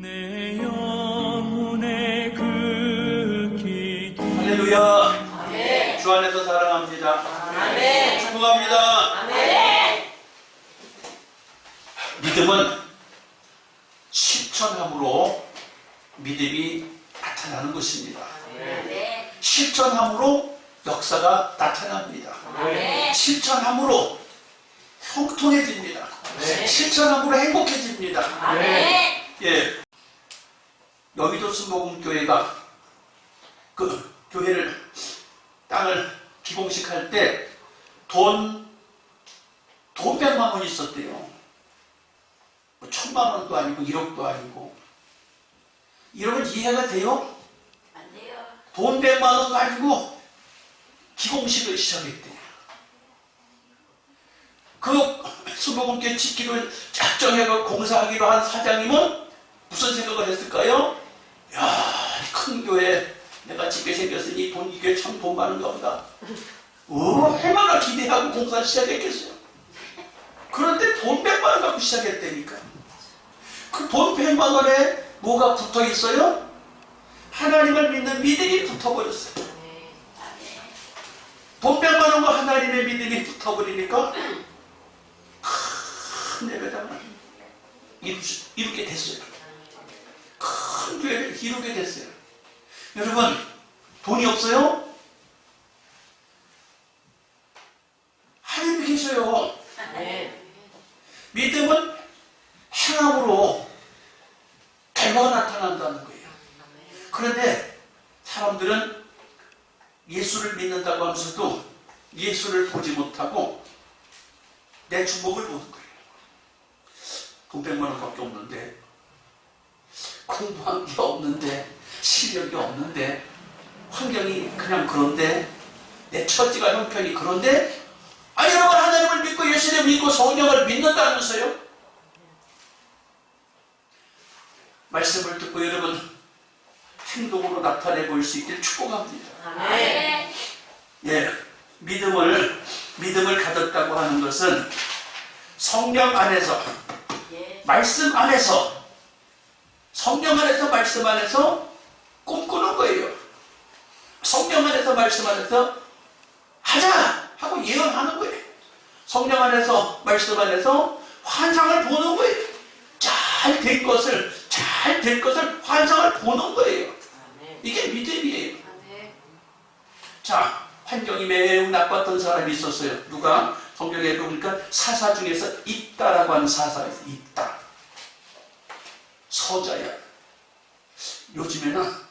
내 영혼의 그 기도. 할렐루야. 아멘. 주 안에서 사랑합니다. 아멘. 축복합니다. 아멘. 믿음은 실천함으로 믿음이 나타나는 것입니다. 아멘. 실천함으로 역사가 나타납니다. 아멘. 실천함으로 형통해집니다. 네. 실천함으로 행복해집니다. 아멘. 예, 여의도 순복음교회가 그 교회를 땅을 기공식할 때 돈 100만 원이 있었대요. 뭐 1000만 원도 아니고 1억도 아니고. 이러면 이해가 돼요? 안 돼요. 돈 100만 원 가지고 기공식을 시작했대요. 그 순복음교회 짓기를 작정해서 공사하기로 한 사장님은 무슨 생각을 했을까요? 야, 이 큰 교회 내가 짓게 생겼으니 이게 참 돈 많은가 보다. 얼마나 기대하고 공사 시작했겠어요. 그런데 돈 100만 원 갖고 시작했다니까. 그 돈 100만 원에 뭐가 붙어 있어요? 하나님을 믿는 믿음이 붙어버렸어요. 돈 100만 원과 하나님의 믿음이 붙어버리니까 큰 예배당을 이루게 됐어요. 큰 교회를 이루게 됐어요. 여러분, 돈이 없어요? 하나님이 계셔요. 아멘. 믿음은 행함으로 결과가 나타난다는 거예요. 그런데 사람들은 예수를 믿는다고 하면서도 예수를 보지 못하고 내 주먹을 보는 거예요. 돈 100만 원밖에 없는데, 공부한 게 없는데, 실력이 없는데, 환경이 그냥 그런데, 내 처지가 형편이 그런데, 아니 여러분, 하나님을 믿고 예수를 믿고 성령을 믿는다면서요? 말씀을 듣고 여러분 행동으로 나타내 볼 수 있길 축복합니다. 아멘. 예, 믿음을 가졌다고 하는 것은 성령 안에서, 예. 말씀 안에서, 성령 안에서, 말씀 안에서 꿈꾸는 거예요. 성령 안에서, 말씀 안에서 하자 하고 예언하는 거예요. 성령 안에서, 말씀 안에서 환상을 보는 거예요. 잘 될 것을 환상을 보는 거예요. 아멘. 이게 믿음이에요. 아멘. 자, 환경이 매우 나빴던 사람이 있었어요. 누가? 성경에 보니까 사사 중에서 입다라고 하는 사사가 있어요. 입다. 서자야. 요즘에는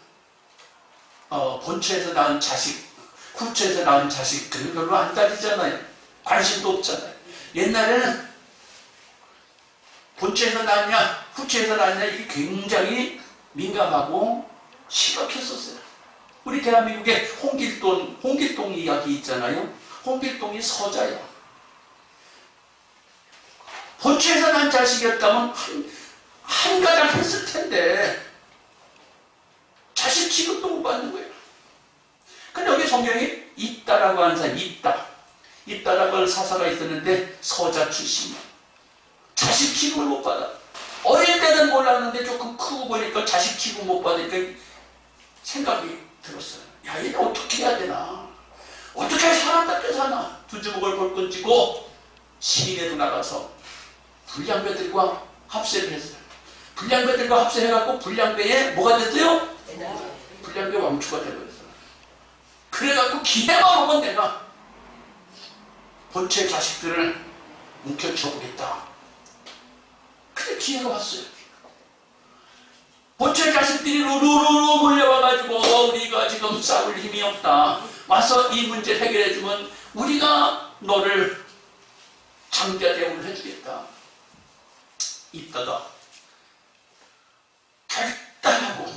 본처에서 낳은 자식, 후처에서 낳은 자식들 별로 안 따지잖아요. 관심도 없잖아요. 옛날에는 본처에서 낳았냐, 후처에서 낳았냐, 이게 굉장히 민감하고 심각했었어요. 우리 대한민국에 홍길동 이야기 있잖아요. 홍길동이 서자예요. 본처에서 난 자식이었다면 한 가장 했을 텐데 자식 취급도 못 받는 거예요. 근데 여기 성경이 입다라고 하는 사람, 입다라고 하는 사사가 있었는데 서자 출신이에요. 자식 취급을 못 받아. 어릴 때는 몰랐는데 조금 크고 보니까 자식 취급 못 받으니까 생각이 들었어요. 야, 얘는 어떻게 해야 되나? 어떻게 사람답게 사나? 두 주먹을 벌끈 쥐고 시내로 나가서 불량배들과 합세를 했어요. 불량배들과 합세해갖고 불량배에 뭐가 됐어요? 불량배 왕초가 되버렸어요. 그래갖고 기회가 오면 내가 본체 자식들을 뭉켜쳐보겠다. 근데 기회가 왔어요. 본체 자식들이 루루루 몰려와가지고 우리가 지금 싸울 힘이 없다. 와서 이 문제를 해결해주면 우리가 너를 장자 대우를 해주겠다. 입다가 결단하고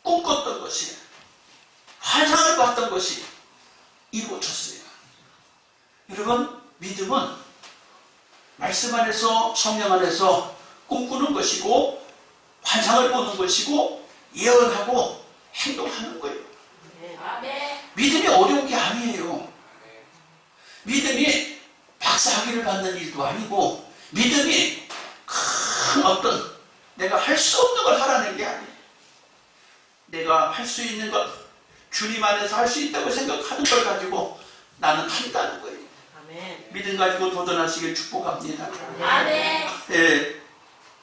꿈꿨던 것이, 환상을 봤던 것이 이루어졌어요. 여러분, 믿음은 말씀 안에서, 성령 안에서 꿈꾸는 것이고 환상을 보는 것이고 예언하고 행동하는 거예요. 아멘. 믿음이 어려운 게 아니에요. 믿음이 박사학위를 받는 일도 아니고 믿음이 큰 어떤 내가 할 수 없는 걸 하라는 게 아니에요. 내가 할 수 있는 것, 주님 안에서 할 수 있다고 생각하는 걸 가지고 나는 한다는 거예요. 아멘. 믿음 가지고 도전하시길 축복합니다. 아멘. 예,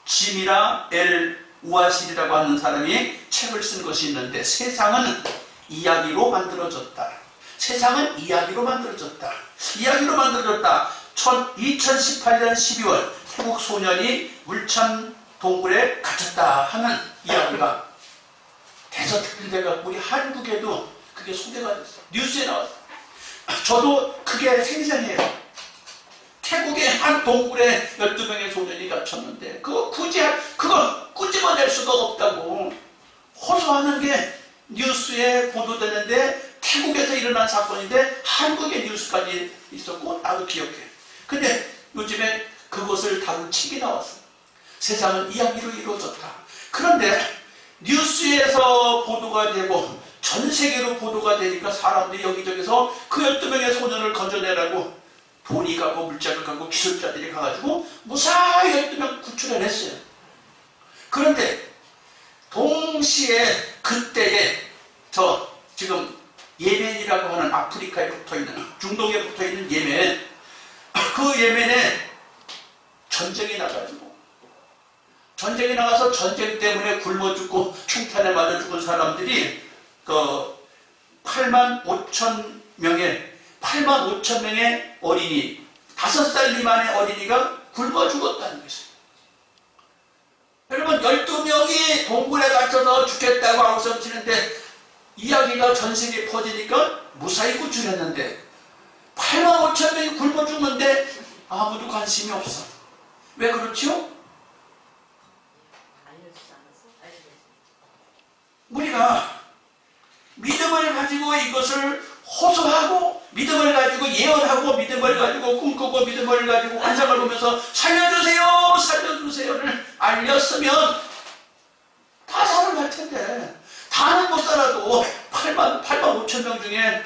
짐이라 엘 우아실이라고 하는 사람이 책을 쓴 것이 있는데, 세상은 이야기로 만들어졌다. 세상은 이야기로 만들어졌다. 이야기로 만들어졌다. 2018년 12월 태국 소년이 물참 동굴에 갇혔다 하는 이야기가 대서특필돼서 우리 한국에도 그게 소개가 됐어요. 뉴스에 나왔어요. 저도 그게 생생해요. 태국의 한 동굴에 12명의 소년이 갇혔는데 그거 끄집어낼 수가 없다고 호소하는 게 뉴스에 보도되는데, 태국에서 일어난 사건인데 한국의 뉴스까지 있었고 나도 기억해. 근데 요즘에 그것을 다룬 책이 나왔어요. 세상은 이야기로 이루어졌다. 그런데 뉴스에서 보도가 되고 전 세계로 보도가 되니까 사람들이 여기저기서 그 12명의 소년을 건져내라고 돈이 가고 물자를 가고 기술자들이 가가지고 무사히 12명 구출해냈어요. 그런데 동시에 그때에 지금 예멘이라고 하는 아프리카에 붙어있는, 중동에 붙어있는 예멘, 그 예멘에 전쟁이 나가서 전쟁 때문에 굶어 죽고 총탄에 맞아 죽은 사람들이 8만 5천 명의 어린이, 5살 미만의 어린이가 굶어 죽었다는 것이에요. 여러분, 12명이 동굴에 갇혀서 죽겠다고 아우성 치는데 이야기가 전 세계에 퍼지니까 무사히 구출했는데 8만 5천 명이 굶어 죽는데 아무도 관심이 없어. 왜 그렇죠? 우리가 믿음을 가지고 이것을 호소하고, 믿음을 가지고 예언하고, 믿음을 가지고 꿈꾸고, 믿음을 가지고 환상을 보면서 살려주세요, 살려주세요를 알렸으면 다 살아갈 텐데, 다는 못 살아도 8만 5천 명 중에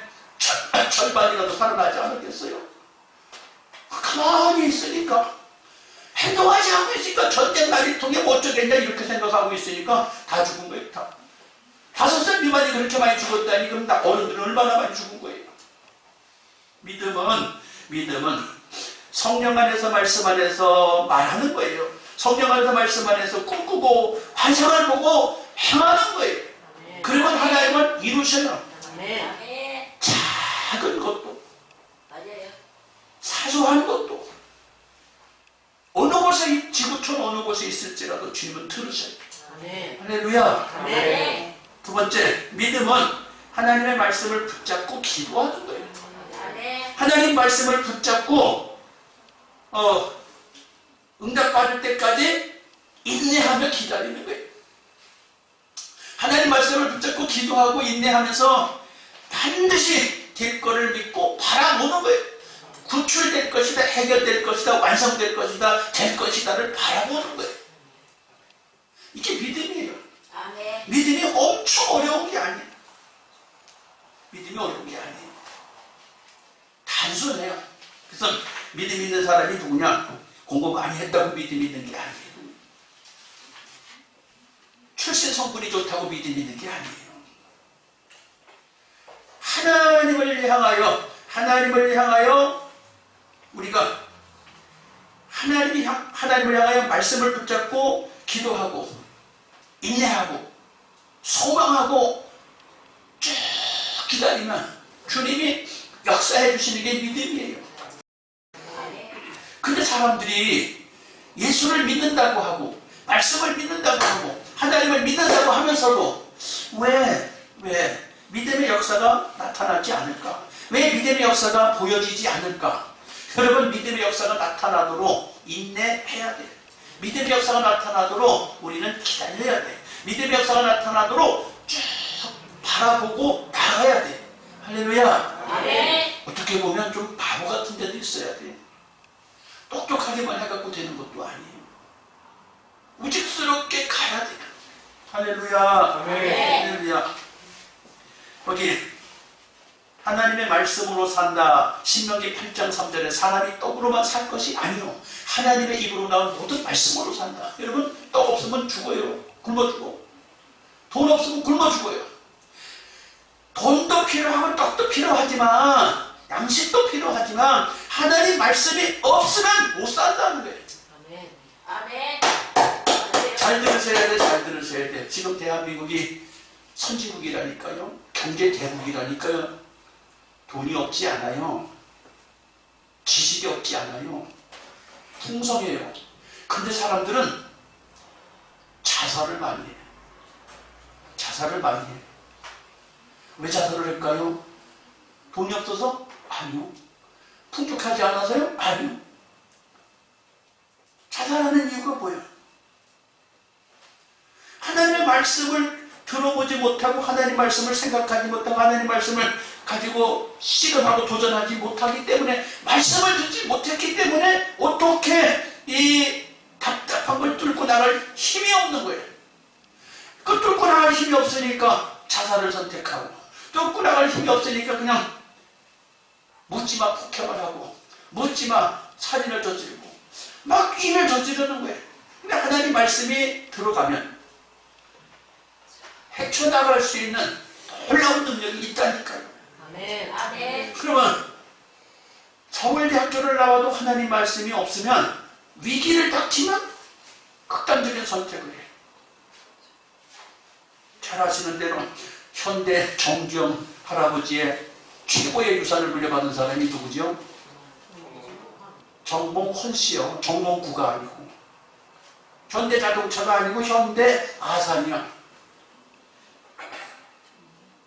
절반이라도 살아나지 않았겠어요? 가만히 있으니까, 행동하지 않고 있으니까, 전쟁 난리통에 못 죽겠냐 이렇게 생각하고 있으니까 다 죽은 거예요. 다. 5살 미만이 그렇게 많이 죽었다니, 그럼 어른들은 얼마나 많이 죽은 거예요? 믿음은 성령 안에서, 말씀 안에서 말하는 거예요. 성령 안에서, 말씀 안에서 꿈꾸고 환상을 보고 행하는 거예요. 그러면 하나님은 이루셔요. 작은 것도, 사소한 것도, 어느 곳에, 지구촌 어느 곳에 있을지라도 주님은 들으셔요. 할렐루야. 두 번째, 믿음은 하나님의 말씀을 붙잡고 기도하는 거예요. 하나님 말씀을 붙잡고 응답받을 때까지 인내하며 기다리는 거예요. 하나님 말씀을 붙잡고 기도하고 인내하면서 반드시 될 거를 믿고 바라보는 거예요. 구출될 것이다, 해결될 것이다, 완성될 것이다, 될 것이다를 바라보는 거예요. 이게 믿음이에요. 믿음이 엄청 어려운 게 아니에요. 믿음이 어려운 게 아니에요. 단순해요. 그래서 믿음 있는 사람이 누구냐? 공부 많이 했다고 믿음 있는 게 아니에요. 출신 성분이 좋다고 믿음 있는 게 아니에요. 하나님을 향하여 우리가 하나님을 향하여 말씀을 붙잡고 기도하고 인내하고 소망하고 쭉 기다리면 주님이 역사해 주시는 게 믿음이에요. 근데 사람들이 예수를 믿는다고 하고 말씀을 믿는다고 하고 하나님을 믿는다고 하면서도 왜 믿음의 역사가 나타나지 않을까? 왜 믿음의 역사가 보여지지 않을까? 여러분, 믿음의 역사가 나타나도록 인내해야 돼. 믿음의 역사가 나타나도록 우리는 기다려야 돼. 믿음의 역사가 나타나도록 쭉 바라보고 나가야 돼. 할렐루야. 어떻게 보면 좀 바보 같은 데도 있어야 돼. 똑똑하게만 해갖고 되는 것도 아니에요. 우직스럽게 가야 돼. 할렐루야. 할렐루야. 거기 하나님의 말씀으로 산다. 신명기 8장 3절에 사람이 떡으로만 살 것이 아니요 하나님의 입으로 나온 모든 말씀으로 산다. 여러분, 떡 없으면 죽어요. 굶어 죽어. 돈 없으면 굶어 죽어요. 돈도 필요하고 떡도 필요하지만 양식도 필요하지만 하나님 말씀이 없으면 못 산다는 거예요. 아멘. 아멘. 잘 들으셔야 돼. 잘 들으셔야 돼. 지금 대한민국이 선진국이라니까요. 경제 대국이라니까요. 돈이 없지 않아요. 지식이 없지 않아요. 풍성해요. 근데 사람들은 자살을 많이 해요. 자살을 많이 해요. 왜 자살을 할까요? 돈이 없어서? 아니요. 풍족하지 않아서요? 아니요. 자살하는 이유가 뭐예요? 하나님의 말씀을 들어보지 못하고 하나님 말씀을 생각하지 못하고 하나님 말씀을 가지고 실험하고 도전하지 못하기 때문에 말씀을 듣지 못했기 때문에 어떻게 이 답답한 걸 뚫고 나갈 힘이 없는 거예요. 그 뚫고 나갈 힘이 없으니까 자살을 선택하고 뚫고 나갈 힘이 없으니까 그냥 묻지마 폭행을 하고 묻지마 살인을 저지르고 막 일을 저지르는 거예요. 근데 하나님 말씀이 들어가면 헤쳐나갈 수 있는 놀라운 능력이 있다니까요. 아멘. 아멘. 그러면 서울대학교를 나와도 하나님 말씀이 없으면 위기를 닥치면 극단적인 선택을 해요. 잘 아시는 대로 현대 정주영 할아버지의 최고의 유산을 물려받은 사람이 누구죠? 정몽헌 씨요. 정몽구가 아니고 현대자동차가 아니고 현대아산이야.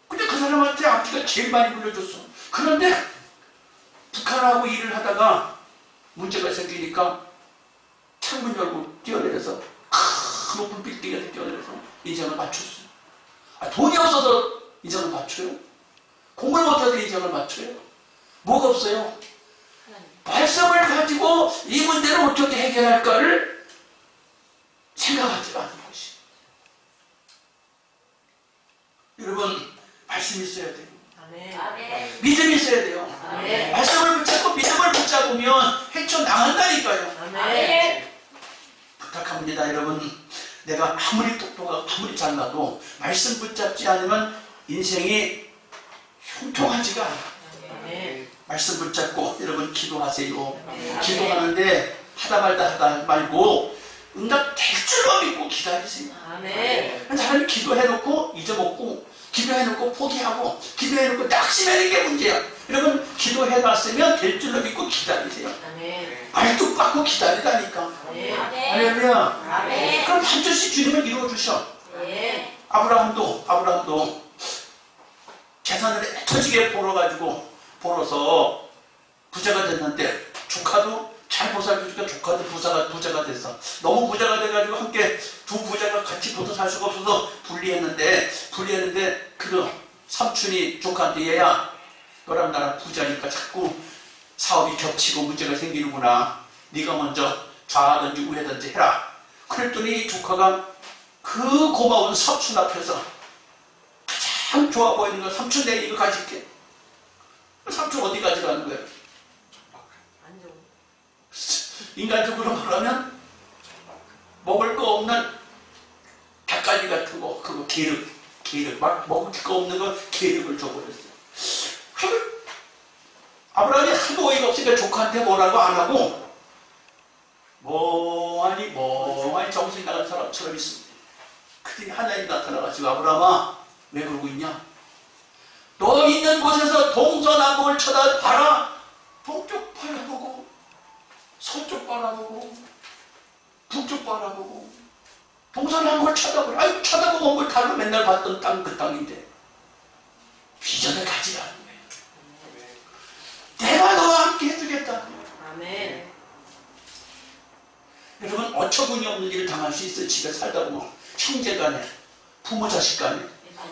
근데 그 사람한테 악기가 제일 많이 불려줬어. 그런데 북한하고 일을 하다가 문제가 생기니까 창문 열고 뛰어내려서 큰 높은 빌딩에서 뛰어내려서 인생을 맞췄어요. 돈이 없어서 인생을 맞춰요? 공부를 못해서 인생을 맞춰요? 뭐가 없어요? 말씀을 가지고 이 문제를 어떻게 해결할까를 생각하지 않는 것이. 여러분, 말씀이 있어야 돼요. 아멘. 아멘. 믿음이 있어야 돼요. 아멘. 말씀을 붙잡고 믿음을 붙잡으면 헤쳐나간다니까요. 아멘. 부탁합니다, 여러분. 내가 아무리 똑똑하고 아무리 잘나도 말씀 붙잡지 않으면 인생이 형통하지가 않아요. 아멘. 말씀 붙잡고 여러분 기도하세요. 기도하는데 하다 말고 응답 될 줄로 믿고 기다리세요. 아멘. 사람이 기도해놓고 잊어먹고 기도해놓고 포기하고 기도해놓고 낙심하는 게 문제야. 여러분 기도해놨으면 될 줄로 믿고 기다리세요. 아멘. 말뚝 받고 기다리다니까. 아멘. 아멘. 할렐루야. 아멘. 그럼 반드시 주님은 이루어주셔. 아멘. 아브라함도 재산을 애터지게 벌어서 부자가 됐는데 조카도 잘 보살펴주니까 조카도 부자가 됐어. 너무 부자가 돼가지고 함께 두 부자가 같이 붙어 살 수가 없어서 분리했는데 그 삼촌이 조카한테 얘야 너랑 나랑 부자니까 자꾸 사업이 겹치고 문제가 생기는구나. 네가 먼저 좌하든지 우회든지 해라. 그랬더니 조카가 그 고마운 삼촌 앞에서 가장 좋아 보이는 거 삼촌 내가 이거 가질게. 삼촌 어디 가져가는 거예요? 안 좋은. 인간적으로 말하면 먹을 거 없는 닭갈비 같은 거 그거 기름 막 먹을 거 없는 거 기름을 줘버렸어요. 아브라함이 하도 어이가 없으니까 조카한테 뭐라고 안 하고 멍하니 정신 나간 사람처럼 있습니다. 그때 하나님이 나타나가지고 아브라함아 왜 그러고 있냐? 너 있는 곳에서 동서남북을 쳐다봐라. 동쪽 바라보고 서쪽 바라보고 북쪽 바라보고 동서남북을 쳐다보라. 아유 쳐다보고 뭘 달로 맨날 봤던 땅 그 땅인데 비전을 가지라는 거예요. 내가 너와 함께 해주겠다. 아멘. 여러분 어처구니 없는 일을 당할 수 있어요. 집에 살다 보면 형제 간에 부모 자식 간에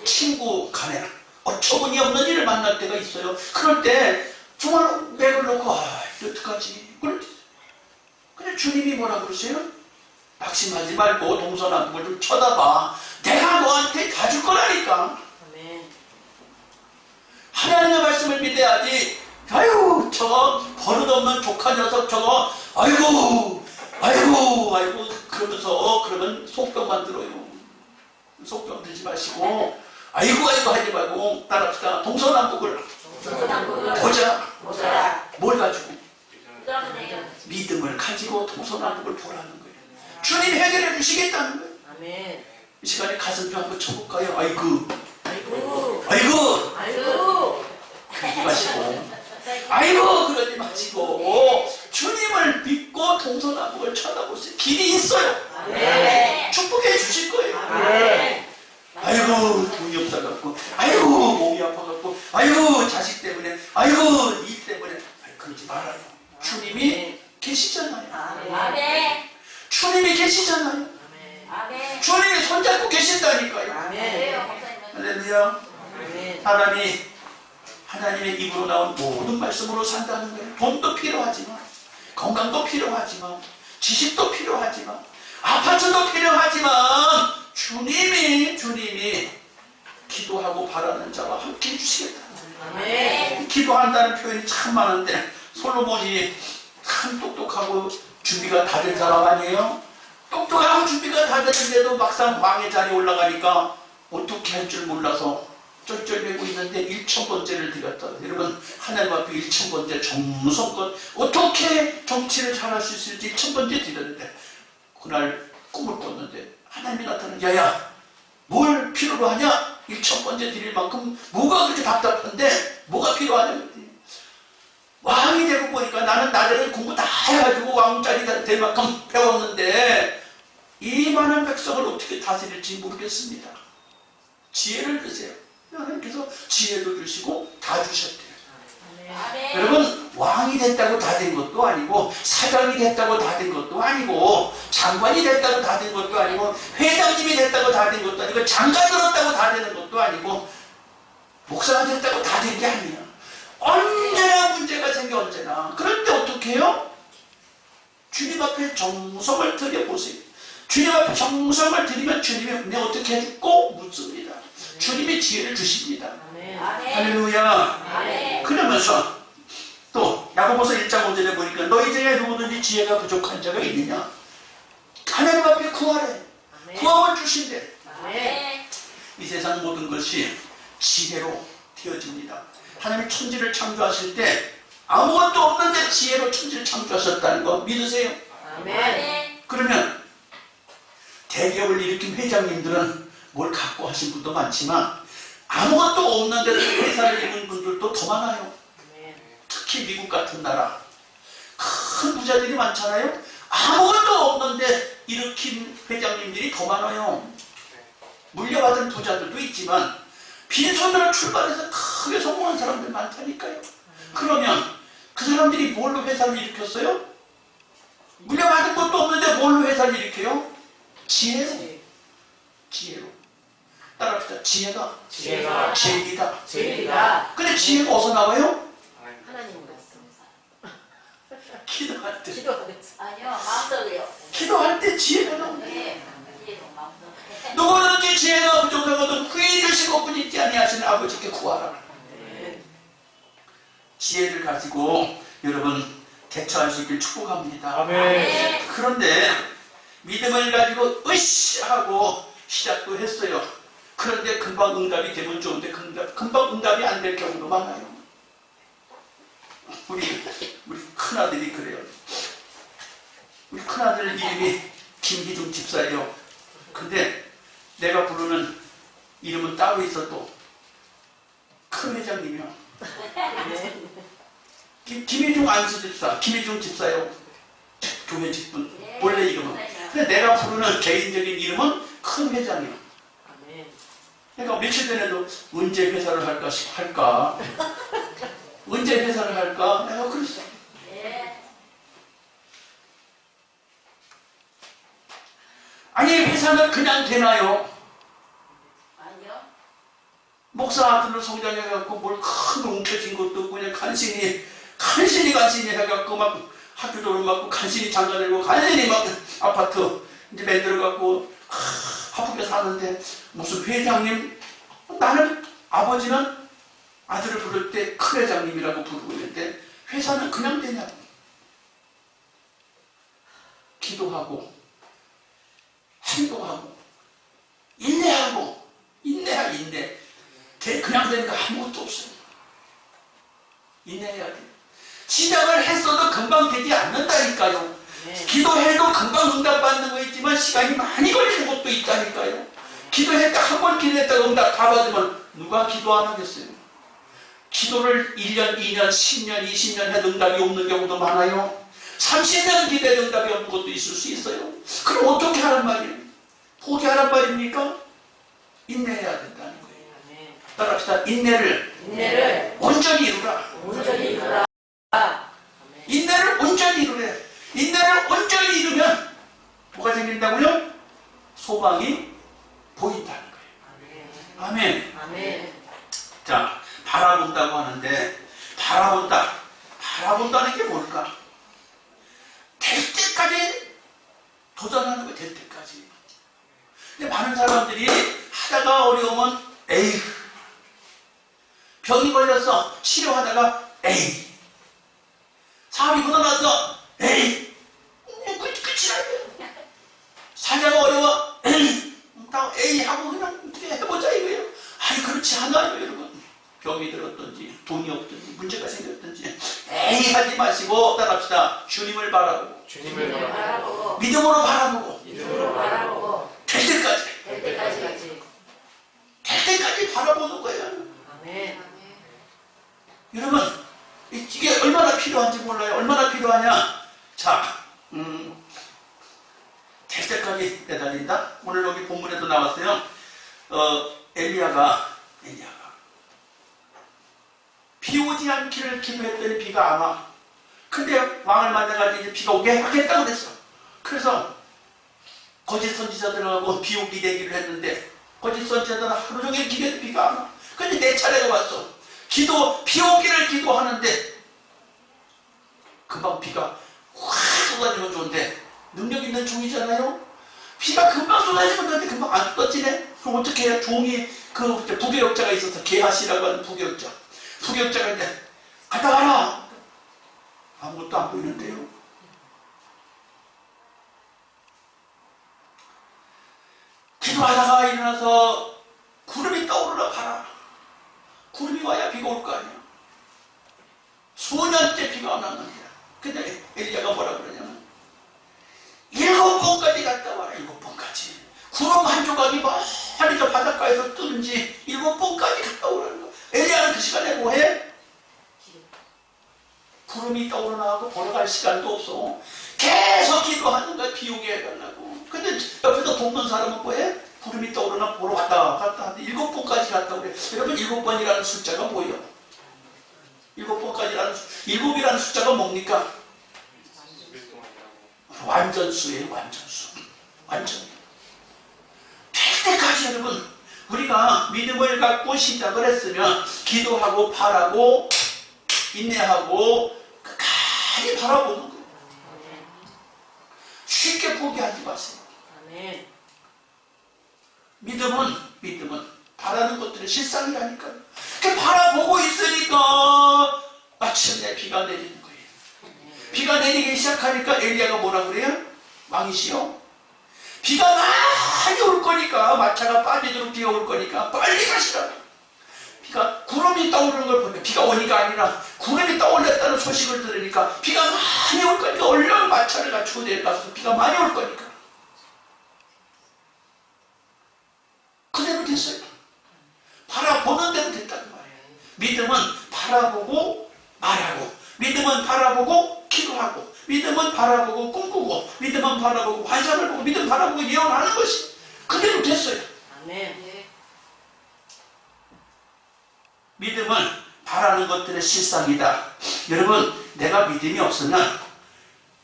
친구 간에 어처구니 없는 일을 만날 때가 있어요. 그럴 때 정말 맥을 놓고 이거 어떡하지? 근데 주님이 뭐라 그러세요? 낙심하지 말고 동서남북을 좀 쳐다봐. 내가 너한테 가줄 거라니까. 아멘. 하나님의 말씀을 믿어야지. 아유, 저 버릇없는 조카 녀석 저거, 아이고 그러면서 그러면 속병만 들어요. 속병 들지 마시고 아이고 하지 말고 따라합시다. 동서남북을 보자. 뭘 가지고? 믿음을 가지고 동서남북을 보라는 거예요. 주님 해결해 주시겠다는 거예요. 아멘. 이 시간에 가슴 좀 한번 쳐볼까요? 아이고 아이고. 그러지 마시고 그러지 마시고 주님을 믿고 동서남북을 쳐다보세요. 길이 있어요. 아멘. 축복해 주실 거예요. 아멘. 아이고 돈이 없어갖고 아이고 몸이 아파갖고 아이고 자식 때문에 아이고 일 때문에 그러지 말아요. 주님이 계시잖아요. 아멘. 주님이 계시잖아요. 아멘. 주님이 손잡고 계신다니까요. 아멘. 할렐루야. 아멘. 하나님의 입으로 나온 모든 말씀으로 산다는 거예요. 돈도 필요하지만 건강도 필요하지만 지식도 필요하지만 아파트도 필요하지만 주님이 기도하고 바라는 자와 함께 해주시겠다. 아멘. 기도한다는 표현이 참 많은데 솔로몬이 참 똑똑하고 준비가 다 된 사람 아니에요? 똑똑하고 준비가 다 됐는데도 막상 왕의 자리에 올라가니까 어떻게 할 줄 몰라서 쩔쩔매고 있는데 1000번째를 드렸다. 여러분 하나님 앞에 1000번째 정성껏 어떻게 정치를 잘할 수 있을지 1000번째 드렸는데 그날 꿈을 꿨는데 하나님이 나타나는 야야 뭘 필요로 하냐? 1000번째 드릴 만큼 뭐가 그렇게 답답한데 뭐가 필요하냐? 왕이 되고 보니까 나는 나대로 공부 다 해가지고 왕자리 될 만큼 배웠는데 이 많은 백성을 어떻게 다스릴지 모르겠습니다. 지혜를 주세요. 하나님께서 지혜도 주시고 다 주셨대요. 아멘. 여러분 왕이 됐다고 다 된 것도 아니고 사장이 됐다고 다 된 것도 아니고 장관이 됐다고 다 된 것도 아니고 회장님이 됐다고 다 된 것도 아니고 장가 들었다고 다 되는 것도 아니고 목사가 됐다고 다 된 게 아니에요. 언제나 문제가 생겨 언제나. 그럴 때 어떻게 해요? 주님 앞에 정성을 들여보세요. 주님 앞에 정성을 들이면 주님이 은혜 어떻게 해주고 묻습니다. 주님이 지혜를 주십니다. 아멘. 할렐루야. 아멘. 그러면서 또 야고보서 1장 5절에 보니까 너희 중에 누구든지 지혜가 부족한 자가 있느냐 하나님 앞에 구하래. 구하면 주신대. 아멘. 이 세상 모든 것이 지혜로 되어집니다. 하나님이 천지를 창조하실 때 아무것도 없는데 지혜로 천지를 창조하셨다는 거 믿으세요? 아멘. 그러면 대기업을 일으킨 회장님들은 뭘 갖고 하신 분도 많지만 아무것도 없는데 회사를 이룬 분들도 더 많아요. 특히 미국 같은 나라 큰 부자들이 많잖아요. 아무것도 없는데 일으킨 회장님들이 더 많아요. 물려받은 부자들도 있지만 빈손으로 출발해서 크게 성공한 사람들 많다니까요. 그러면 그 사람들이 뭘로 회사를 일으켰어요? 물려받은 것도 없는데 뭘로 회사를 일으켜요? 지혜로. 따라합시다. 지혜가 제일이다. 제일이다. 근데 지혜가 어디서 나와요? 하나님 말씀. 기도할 때. 기도하면서. 아니요, 마음속이요. 기도할 때 지혜가 나옵니다. 네, 이해도 마음속. 누구든지 지혜가 부족하거든 후회 주시고 뿐이지 아니하시는 아버지께 구하라. 지혜를 가지고 여러분 대처할 수 있길 축복합니다. 네. 그런데 믿음을 가지고 으쌰 하고 시작도 했어요. 그런데 금방 응답이 되면 좋은데 금방 응답이 안 될 경우도 많아요. 우리 큰아들이 그래요. 우리 큰아들 이름이 김기중 집사예요. 근데 내가 부르는 이름은 따로 있어도 큰 회장님이요. 김희중 안수 집사, 김희중 집사요. 교회 직분, 원래 이름은. 근데 내가 부르는 개인적인 이름은 큰 회장이요. 그러니까 며칠 전에도 언제 회사를 할까? 언제 회사를 할까? 내가 그랬어. 네. 아니 회사는 그냥 되나요? 아니요. 목사 아들로 성장해갖고 뭘 큰 움켜진 것도 없고 그냥 간신히 해갖고 막 학교 졸업하고 간신히 장가들고 간신히 막 아파트 이제 만들어갖고 바쁘게 사는데 무슨 회장님 나는 아버지는 아들을 부를 때 큰 회장님이라고 부르고 있는데 회사는 그냥 되냐고. 기도하고 행동하고 인내하고 인내. 그냥 되니까 아무것도 없어요. 인내해야 돼요. 시작을 했어도 금방 되지 않는다니까요. 기도해도 금방 응답받는 거 있지만 시간이 많이 걸리는 것도 있다니까요. 기도했다 한 번 기도했다가 응답 다 받으면 누가 기도 안 하겠어요. 기도를 1년, 2년, 10년, 20년 해도 응답이 없는 경우도 많아요. 30년 기도해도 응답이 없는 것도 있을 수 있어요. 그럼 어떻게 하란 말이에요? 포기하란 말입니까? 인내해야 된다는 거예요. 따라합시다. 인내를 온전히 이루라. 인내를 온전히 이루래. 인내를 온전히 이루면 뭐가 생긴다고요? 소망이 보인다는 거예요. 아멘. 자, 바라본다고 하는데 바라본다는 게 뭘까? 될 때까지 도전하는 거예요. 될 때까지. 근데 많은 사람들이 하다가 어려우면 에이, 병이 걸려서 치료하다가 에이, 사업이 굳어나서 에이, 끝이야. 살자가 어려워 에이, 에이 하고 그냥 어떻게 해보자 이거예요. 아니 그렇지 않아요 여러분. 병이 들었든지 돈이 없든지 문제가 생겼든지 에이 하지 마시고 따라합시다. 주님을 바라보고 믿음으로 바라보고 될 때까지 바라보는 거예요. 여러분 이게 얼마나 필요한지 몰라요. 얼마나 필요하냐. 자, 될 때까지 내달린다. 오늘 여기 본문에도 나왔어요. 엘리야가 비 오지 않기를 기도했더니 비가 안 와. 근데 왕을 만나가지고 이제 비가 오게 하겠다고 그랬어. 그래서 거짓 선지자들하고 비 오기 대기를 했는데 거짓 선지자들은 하루 종일 기도해도 비가 안 와. 근데 내 차례가 왔어. 비 오기를 기도하는데 금방 비가 확 쏟아지면 좋은데 능력 있는 종이잖아요. 비가 금방 쏟아지면 좋은데 금방 안 쏟아지네. 그럼 어떻게 해야? 종이 그 부교역자가 있어서 게하시라고 하는 부교역자가 이제 갔다 와라. 아무것도 안 보이는데요. 기도하다가 일어나서 구름이 떠오르라 가라. 구름이 와야 비가 올 거 아니야. 수년째 비가 안 왔는데. 근데 엘리야가 뭐라 그러냐면 7번까지 갔다 와라. 7번까지. 구름 한 조각이 멀리 저 바닷가에서 뜨는지 7번까지 갔다 오라는 거야. 엘리야는 그 시간에 뭐해? 구름이 떠오르나하고 보러 갈 시간도 없어. 계속 기도하는 거야. 비 오게 해달라고. 근데 옆에서 돕는 사람은 뭐해? 구름이 떠오르나 보러 갔다 하는데 7번까지 갔다 오래. 여러분 7번이라는 숫자가 뭐예요? 7번이라는 숫자가 뭡니까? 완전수예요. 완전. 될 때까지 여러분 우리가 믿음을 갖고 시작을 했으면 기도하고 바라고 인내하고 끝까지 바라보는 거예요. 쉽게 포기하지 마세요. 믿음은 바라는 것들은 실상이라니까요. 바라보고 있으니까 마침내 비가 내리는 거예요. 비가 내리기 시작하니까 엘리야가 뭐라 그래요? 왕이시여, 비가 많이 올 거니까 마차가 빠지도록 비가 올 거니까 빨리 가시라. 비가 구름이 떠오르는 걸 보니까 비가 오니까 아니라 구름이 떠올랐다는 소식을 들으니까 비가 많이 올 거니까 얼른 마차를 갖추고 내려가서 비가 많이 올 거니까 그대로 됐어요. 바라보는 대로 됐다는 말이에요. 믿음은 바라보고 말하고, 믿음은 바라보고 기도하고, 믿음은 바라보고 꿈꾸고, 믿음은 바라보고 환상을 보고, 믿음 바라보고 예언하는 것이 그대로 됐어요. 믿음은 바라는 것들의 실상이다. 여러분, 내가 믿음이 없으면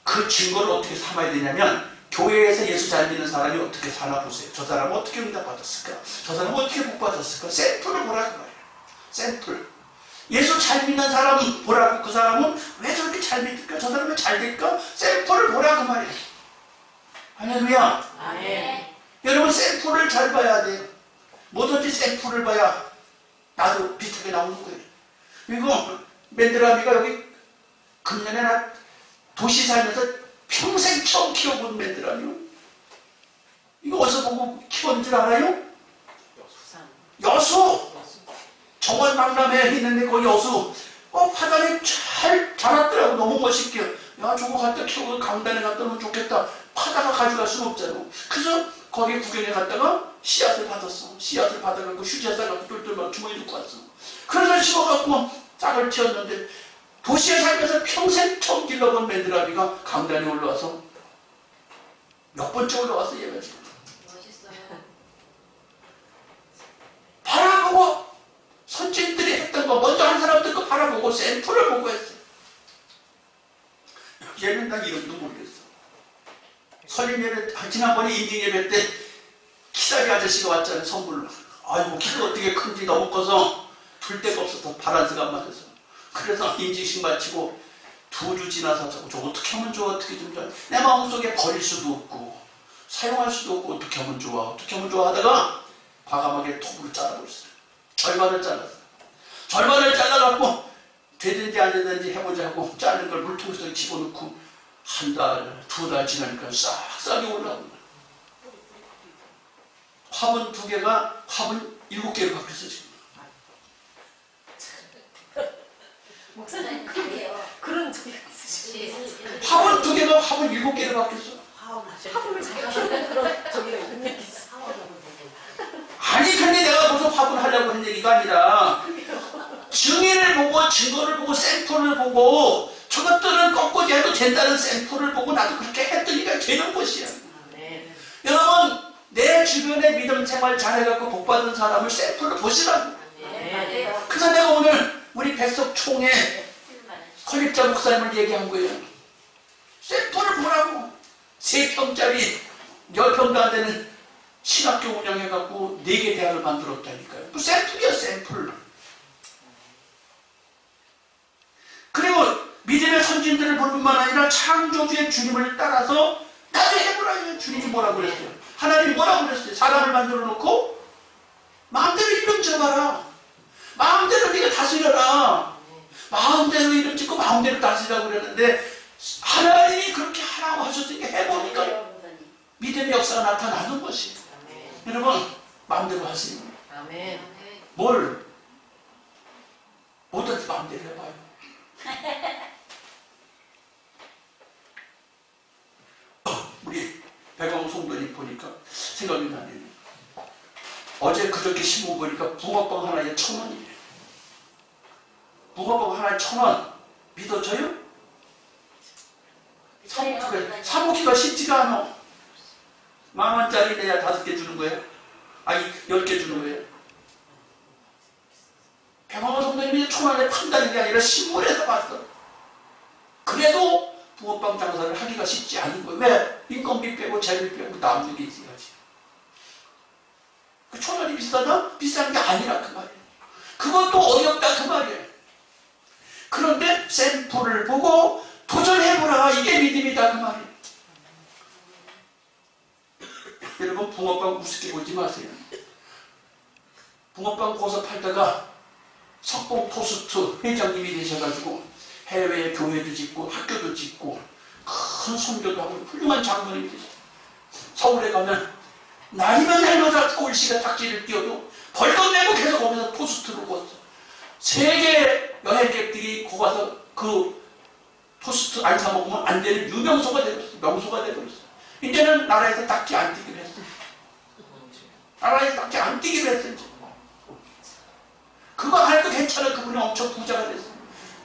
그 증거를 어떻게 삼아야 되냐면, 교회에서 예수 잘 믿는 사람이 어떻게 사나 보세요. 저 사람은 어떻게 응답받았을까? 저 사람은 어떻게 복받았을까? 샘플을 보라고 말이에요. 샘플. 예수 잘 믿는 사람은 보라고. 그 사람은 왜 저렇게 잘 믿을까? 저 사람은 왜 잘 될까? 샘플을 보라고 말이에요. 할렐루야. 여러분, 샘플을 잘 봐야 돼요. 뭐든지 샘플을 봐야 나도 비슷하게 나오는 거예요. 이거 맨드라미가 여기 금년에 나 도시 살면서 평생 처음 키워본 맨드라미요. 이거 어디서 보고 키운 줄 알아요? 여수! 정원 박람회에 있는데 거기 여수 파단이 잘 자랐더라고. 너무 멋있게. 야, 저거 갖다 키우고 강단에 갖다 놓으면 좋겠다. 파다가 가져갈 수는 없잖아. 그래서 거기 구경에 갔다가 씨앗을 받았어. 씨앗을 받아갖고 휴지에 싸갖고 똘똘 주머니 넣고 왔어. 그래서 심어갖고 싹을 틔웠는데 도시에 살면서 평생 처음 길러본 맨드라미가 강단에 올라와서 몇 번째 올라왔어 얘가 지금. 멋있어요. 바라보고 선진들이 했던 거 먼저 한 사람들 거 바라보고 샘플을 보고 했어. 얘는 난 이름도 모르겠어. 설립 예배 지난번에 인증 예배 때 키다리 아저씨가 왔잖아요. 선물로. 아이고 키가 어떻게 큰지 너무 커서 둘 데가 없어서 바란스가 안 맞아서. 그래서 인증식 마치고 2주 지나서 저 어떻게 하면 좋아 어떻게 좀 좋아. 내 마음속에 버릴 수도 없고 사용할 수도 없고 어떻게 하면 좋아 어떻게 하면 좋아 하다가 과감하게 톱으로 잘라버렸어요. 절반을 잘랐어요. 절반을 잘라갖고 되든지 안 되든지 해보자고 자른 걸 물통에서 집어넣고 1달, 2달 지나니까 싹싹이 올라오는 거예요. 화분 2개가 화분 7개로 바뀌었어 지금. 목사님 그래요. 그런 적이 있으시죠? 화분 2개가 화분 7개로 바뀌었어. 화분을 잘 하는 그런 저기가 능력이 있어. 아니 근데 내가 무슨 화분 하려고 한 얘기가 아니라 증인을 보고 증거를 보고 샘플을 보고 저것들은 꺾어지 해도 된다는 샘플을 보고 나도 그렇게 했더니가 되는 것이야. 여러분 내 주변에 믿음 생활 잘해갖고 복받은 사람을 샘플을 보시라고. 그래서 내가 오늘 우리 백석총회 설립자 목사님을 얘기한 거예요. 샘플을 보라고. 3평짜리 10평도 안 되는 신학교 운영해갖고 4개 대학을 만들었다니까요. 그 샘플이야 샘플. 그리고 믿음의 선진들을 볼 뿐만 아니라 창조주의 주님을 따라서 나도 해보라. 주님이 뭐라고 그랬어요? 하나님 뭐라고 그랬어요? 사람을 만들어 놓고 마음대로 이름 지어봐라. 마음대로 네가 다스려라. 마음대로 이름 짓고 마음대로 다스리라고 그랬는데 하나님이 그렇게 하라고 하셨으니까 해보니까 믿음의 역사가 나타나는 것이에요. 여러분 마음대로 하세요. 아멘. 뭘 뭐든지 마음대로 해봐요. 우리 백왕 송도님 보니까 생각이 나네요. 어제 그저께 신문 보니까 붕어빵 하나에 1,000원이에요. 붕어빵 하나에 1,000원. 믿어져요? 사먹기가 쉽지가 않아. 10,000원짜리 내야 5개 주는 거예요? 아니 10개 주는 거예요? 백왕 성도님이 1,000원에 판다는 게 아니라 신문에서 봤어. 그래도 붕어빵 장사를 하기가 쉽지 않은 거예요. 왜? 인건비 빼고 재료 빼고 남는 게 있어야지. 그 1,000원이 비싸다? 비싼 게 아니라 그 말이에요. 그것도 어렵다 그 말이에요. 그런데 샘플을 보고 도전해보라. 이게 믿음이다 그 말이에요. 여러분 붕어빵 우습게 보지 마세요. 붕어빵 고서 팔다가 석봉 토스트 회장님이 되셔가지고 해외에 교회도 짓고 학교도 짓고 큰 선교도 하고 훌륭한 장로님이 되셨어요. 서울에 가면 날이면 날마다 서울시가 딱지를 띄워도 벌금 내고 계속 거기서 토스트를 구웠어. 세계 여행객들이 거기 가서 그 토스트 안 사 먹으면 안 되는 유명소가 되버렸어. 명소가 되버렸어. 이제는 나라에서 딱지 안 띄기로 했어. 나라에서 딱지 안 띄기로 했어. 이제. 그거 할 때 괜찮아. 그분이 엄청 부자가 됐어.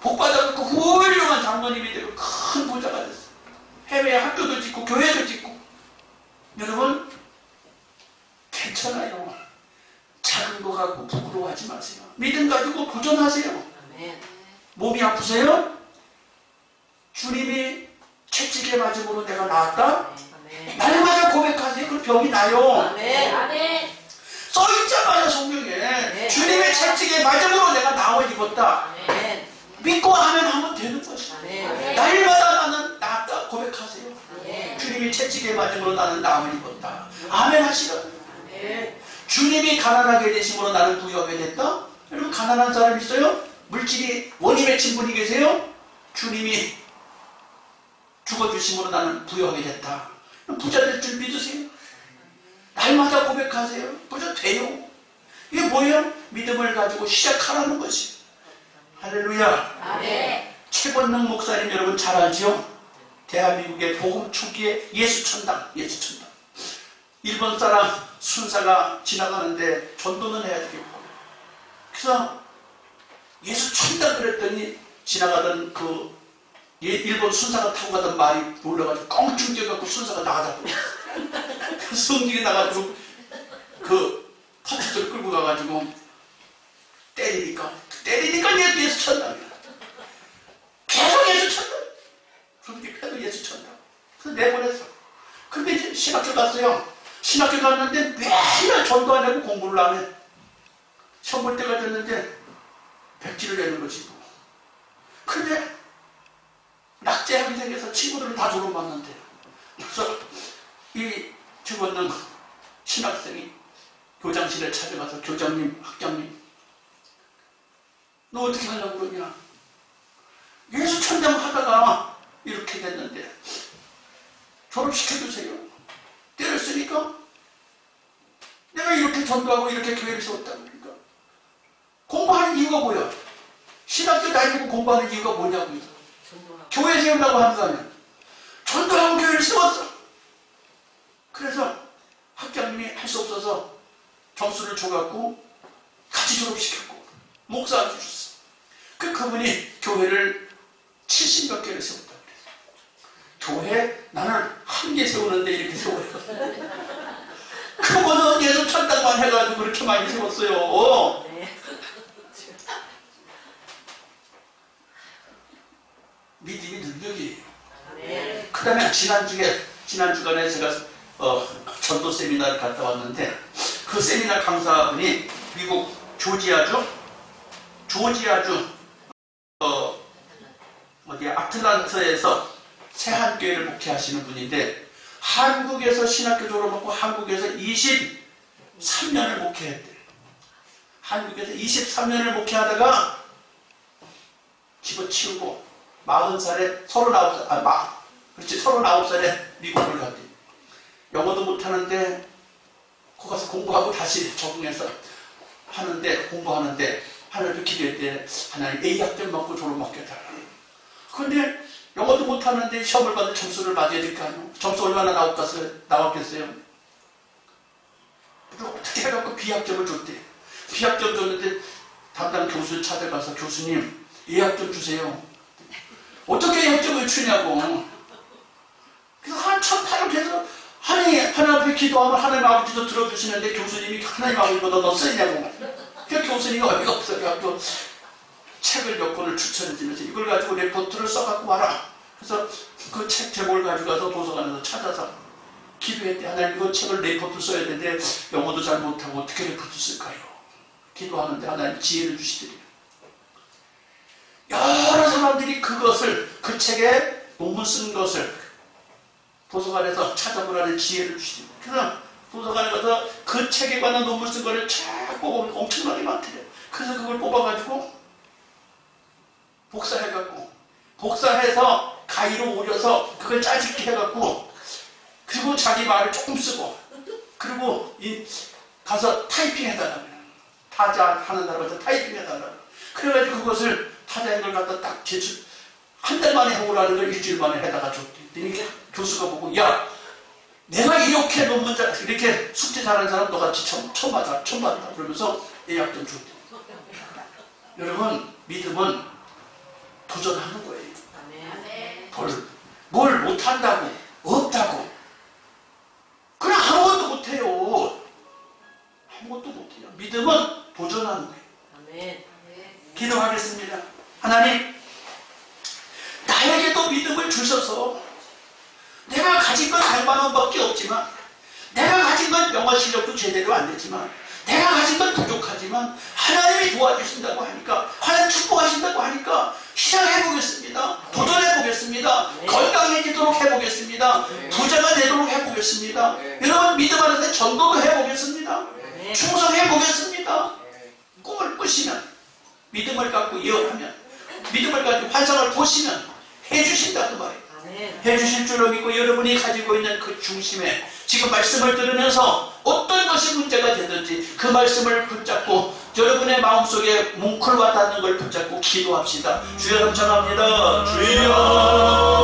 복받아갖고 훌륭한 장로님이 되고 큰 부자가 됐어. 해외에 학교도 짓고 교회도 짓고. 여러분 괜찮아요. 작은 거 갖고 부끄러워하지 마세요. 믿음 가지고 도전하세요. 몸이 아프세요? 주님이 채찍에 맞음으로 내가 나았다? 날마다 고백하세요. 그럼 병이 나요. 아멘. 써있잖아요 성경에. 주님의 채찍에 맞음으로 내가 나을 입었다. 믿고 하면 되는 것이야. 날마다 나는 나았다 고백하세요. 주님이 채찍에 맞음으로 나는 나을 입었다. 아멘 하시라. 주님이 가난하게 되심으로 나는 부유하게 됐다. 여러분 가난한 사람 있어요? 물질이 원이 맺힌 분이 계세요? 주님이 죽어주심으로 나는 부여하게 됐다. 부자 될 줄 믿으세요. 날마다 고백하세요. 부자 돼요. 이게 뭐예요? 믿음을 가지고 시작하라는 것이. 할렐루야. 아멘. 최권능 목사님 여러분 잘 알죠? 대한민국의 복음 초기에 예수천당. 일본 사람 순사가 지나가는데 전도는 해야 되겠고. 그래서 예수천당 그랬더니 지나가던 그 일본 순사가 타고 가던 말이 놀라가지고 껑충 뛰어갖고 순사가 나가자고. 성직이 나가지고 그 파트를 끌고 가가지고 때리니까 예수 천당이야. 계속 예수 천당. 그렇게 계속 예수 천당. 그래서 내보냈어. 근데 이제 신학교 갔어요. 신학교 갔는데 매일 전도 안 하고 공부를 안 해. 시험 볼 때가 됐는데 백지를 내는 거지. 근데 낙제하게 생겨서 친구들을 다 졸업받는데. 그래서 이 죽었는 신학생이 교장실에 찾아가서 교장님, 학장님, 너 어떻게 하려고 그러냐? 예수 천당 하다가 이렇게 됐는데 졸업시켜주세요. 때렸으니까 내가 이렇게 전도하고 이렇게 교회를 세웠다 그러니까 공부하는 이유가 뭐야? 신학교 다니고 공부하는 이유가 뭐냐고요? 교회 세우려고 하는 거 아니야? 전도하고 교회를 세웠어. 그래서 학장님이 할 수 없어서 점수를 줘갖고 같이 졸업시켰고 목사한테 줬어. 그분이 교회를 70몇 개를 세웠다 그랬어. 교회 나는 한 개 세우는데 이렇게 세워요. 그분은 예수 천당만 해가지고 그렇게 많이 세웠어요. 믿음이 능력이에요. 그 다음에 지난 주간에 제가 전도 세미나를 갔다 왔는데 그 세미나 강사분이 미국 조지아주 아틀란타에서 새한교회를 목회하시는 분인데 한국에서 신학교 졸업하고 한국에서 23년을 목회했대. 한국에서 23년을 목회하다가 집어치우고 40살에 39살에 미국을 갔대. 영어도 못하는데 거기 가서 공부하고 다시 적응해서 공부하는데 하나님께 기도했대. 하나님 A학점 먹고 졸업먹게 해달라. 그런데 영어도 못하는데 시험을 받는 점수를 맞아야 될 거 아니에요. 점수 얼마나 나왔겠어요? 어떻게 해갖고 B학점을 줬대. B학점 줬는데 담당 교수를 찾아가서 교수님 A학점 주세요. 어떻게 A학점을 주냐고. 그래서 한참 타협해서 하나님 앞에 기도하면 하나님 아버지도 들어주시는데 교수님이 하나님 아버지보다 더 세냐고. 그 교수님이 어이가 없어요. 책을 몇 권을 추천해주면서 이걸 가지고 레포트를 써갖고 와라. 그래서 그 책 제목을 가지고 가서 도서관에서 찾아서 기도했대. 하나님 이거 책을 레포트 써야 되는데 영어도 잘 못하고 어떻게 레포트 쓸까요? 기도하는데 하나님 지혜를 주시더래요. 여러 사람들이 그 책에 논문 쓴 것을 도서관에서 찾아보라는 지혜를 주시더래요. 그래서 도서관에 가서 그 책에 관한 논문 쓴 거를 쫙 뽑아보면 엄청나게 많대요. 그래서 그걸 뽑아가지고 복사해서 가위로 오려서 그걸 짜집게 해갖고 그리고 자기 말을 조금 쓰고 그리고 가서 타이핑해달라고 타자 하는 사람한테 타이핑해달라고 그래가지고 그것을 타자인 걸 갖다 딱 한 달 만에 해오라는 걸 일주일 만에 해다가 줬대. 그러니까 교수가 보고 야 내가 이렇게 논문 이렇게 숙제 잘하는 사람 너같이 처음 받다 그러면서 예약점 줬대. 여러분 믿음은 도전하는 거예요. 뭘 못한다고 없다고 그냥 아무것도 못해요. 아무것도 못해요. 믿음은 도전하는 거예요. 기도하겠습니다. 하나님 나에게도 믿음을 주셔서 내가 가진 건 100만 원밖에 없지만 내가 가진 건 영어 실력도 제대로 안 되지만 내가 가진 건 부족하지만 하나님이 도와주신다고 하니까 하나님 축복하신다고 하니까 시작해보겠습니다. 도전해보겠습니다. 건강해지도록 해보겠습니다. 부자가 되도록 해보겠습니다. 여러분 믿음 안에서 전도도 해보겠습니다. 충성해보겠습니다. 꿈을 꾸시면 믿음을 갖고 예언하면, 믿음을 가지고 환상을 보시면 해주신다 그 말이에요. 아멘. 해주실 줄로 믿고 여러분이 가지고 있는 그 중심에 지금 말씀을 들으면서 어떤 것이 문제가 되든지 그 말씀을 붙잡고 여러분의 마음속에 뭉클과 닿는 걸 붙잡고 기도합시다. 주여, 청합니다. 주여.